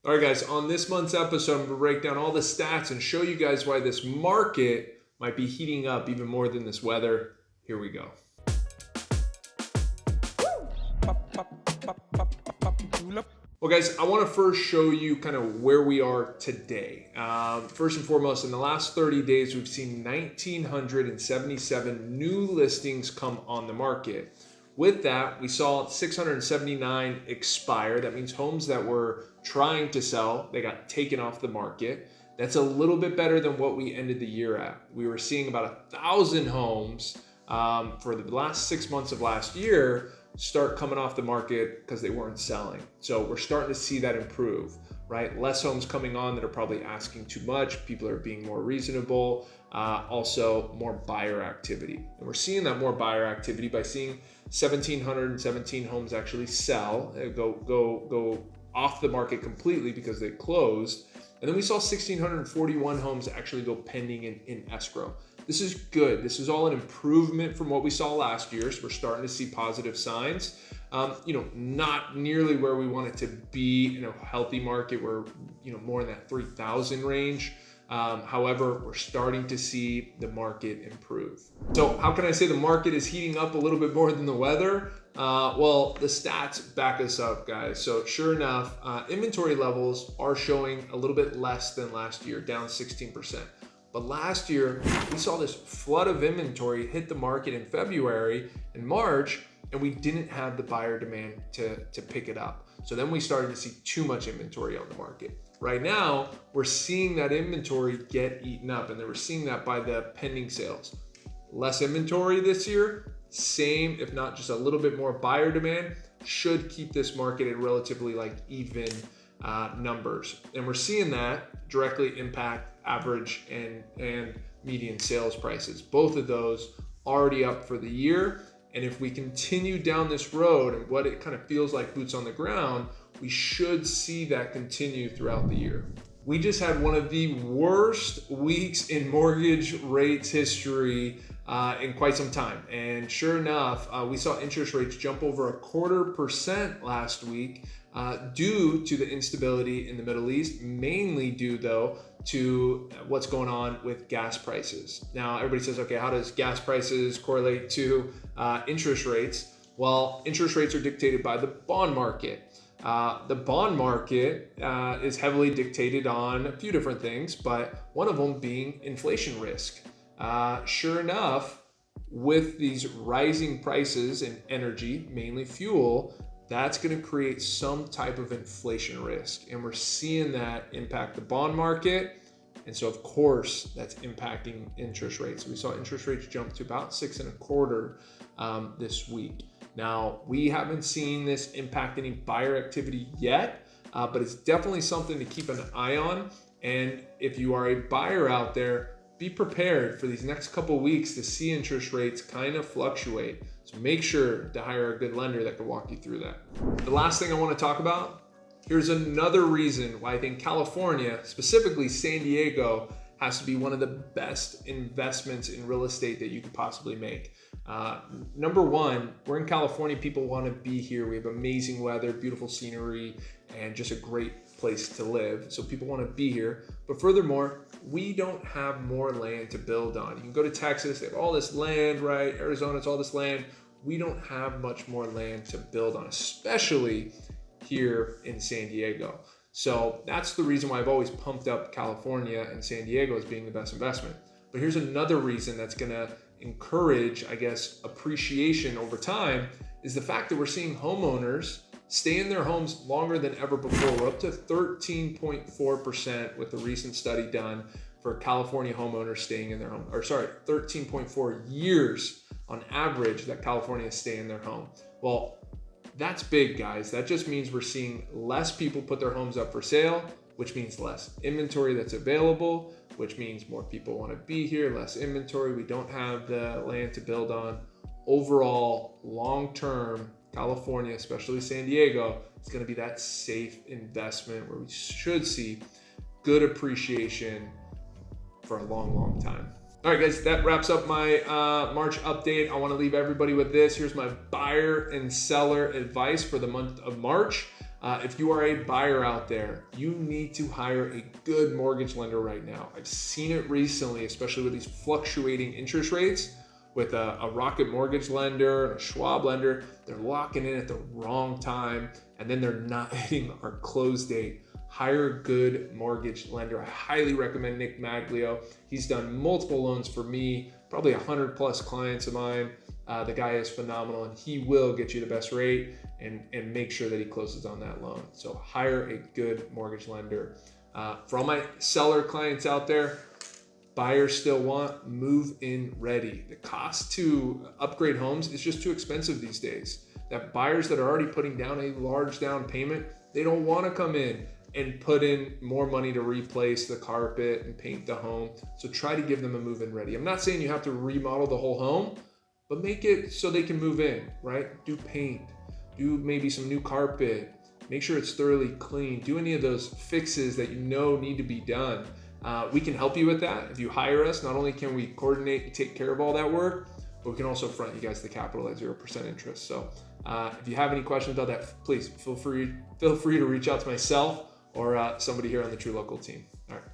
All right, guys, on this month's episode, I'm going to break down all the stats and show you guys why this market might be heating up even more than this weather. Here we go. Well, guys, I want to first show you kind of where we are today. First and foremost, in the last 30 days, we've seen 1,977 new listings come on the market. With that, we saw 679 expire. That means homes that were trying to sell, they got taken off the market. That's a little bit better than what we ended the year at. We were seeing about 1,000 homes for the last 6 months of last year start coming off the market because they weren't selling. So we're starting to see that improve, right? Less homes coming on that are probably asking too much. People are being more reasonable. Also more buyer activity. And we're seeing that more buyer activity by seeing 1,717 homes actually sell, go off the market completely because they closed. And then we saw 1,641 homes actually go pending in escrow. This is good. This is all an improvement from what we saw last year. So we're starting to see positive signs. Not nearly where we want it to be in a healthy market. We're, more in that 3,000 range. However, we're starting to see the market improve. So how can I say the market is heating up a little bit more than the weather? Well, the stats back us up, guys. So sure enough, inventory levels are showing a little bit less than last year, down 16%. But last year, we saw this flood of inventory hit the market in February and March, and we didn't have the buyer demand to pick it up. So then we started to see too much inventory on the market. Right now, we're seeing that inventory get eaten up, and then we're seeing that by the pending sales. Less inventory this year, same, if not just a little bit more buyer demand, should keep this market at relatively even numbers. And we're seeing that directly impact average and median sales prices. Both of those already up for the year. And if we continue down this road and what it kind of feels like boots on the ground, we should see that continue throughout the year. We just had one of the worst weeks in mortgage rates history in quite some time. And sure enough, we saw interest rates jump over 0.25% last week due to the instability in the Middle East, mainly due though to what's going on with gas prices. Now, everybody says, okay, how does gas prices correlate to interest rates? Well, interest rates are dictated by the bond market. The bond market is heavily dictated on a few different things, but one of them being inflation risk. Sure enough, with these rising prices in energy, mainly fuel, that's going to create some type of inflation risk. And we're seeing that impact the bond market. And so, of course, that's impacting interest rates. We saw interest rates jump to about 6.25% this week. Now, we haven't seen this impact any buyer activity yet, but it's definitely something to keep an eye on. And if you are a buyer out there, be prepared for these next couple of weeks to see interest rates kind of fluctuate. So make sure to hire a good lender that can walk you through that. The last thing I want to talk about, here's another reason why I think California, specifically San Diego, has to be one of the best investments in real estate that you could possibly make. Number one, we're in California. People want to be here. We have amazing weather, beautiful scenery, and just a great place to live. So people want to be here. But furthermore, we don't have more land to build on. You can go to Texas, they have all this land, right? Arizona, it's all this land. We don't have much more land to build on, especially here in San Diego. So that's the reason why I've always pumped up California and San Diego as being the best investment. But here's another reason that's going to encourage, appreciation over time is the fact that we're seeing homeowners stay in their homes longer than ever before. We're up to 13.4% with the recent study done for California homeowners staying in their home, 13.4 years on average that California is staying in their home. Well, that's big, guys. That just means we're seeing less people put their homes up for sale, which means less inventory that's available, which means more people want to be here, less inventory. We don't have the land to build on. Overall, long-term, California, especially San Diego, is going to be that safe investment where we should see good appreciation for a long, long time. All right, guys, that wraps up my March update. I want to leave everybody with this. Here's my buyer and seller advice for the month of March. If you are a buyer out there, you need to hire a good mortgage lender right now. I've seen it recently, especially with these fluctuating interest rates. With a Rocket mortgage lender and a Schwab lender, they're locking in at the wrong time, and then they're not hitting our close date. Hire a good mortgage lender. I highly recommend Nick Maglio. He's done multiple loans for me, probably 100 plus clients of mine. The guy is phenomenal, and he will get you the best rate and make sure that he closes on that loan. So hire a good mortgage lender. For all my seller clients out there, buyers still want move-in ready. The cost to upgrade homes is just too expensive these days. That buyers that are already putting down a large down payment, they don't want to come in and put in more money to replace the carpet and paint the home. So try to give them a move-in ready. I'm not saying you have to remodel the whole home, but make it so they can move in, right? Do paint, do maybe some new carpet, make sure it's thoroughly clean, do any of those fixes that you know need to be done. We can help you with that. If you hire us, not only can we coordinate and take care of all that work, but we can also front you guys the capital at 0% interest. So if you have any questions about that, please feel free to reach out to myself or somebody here on the True Local team. All right.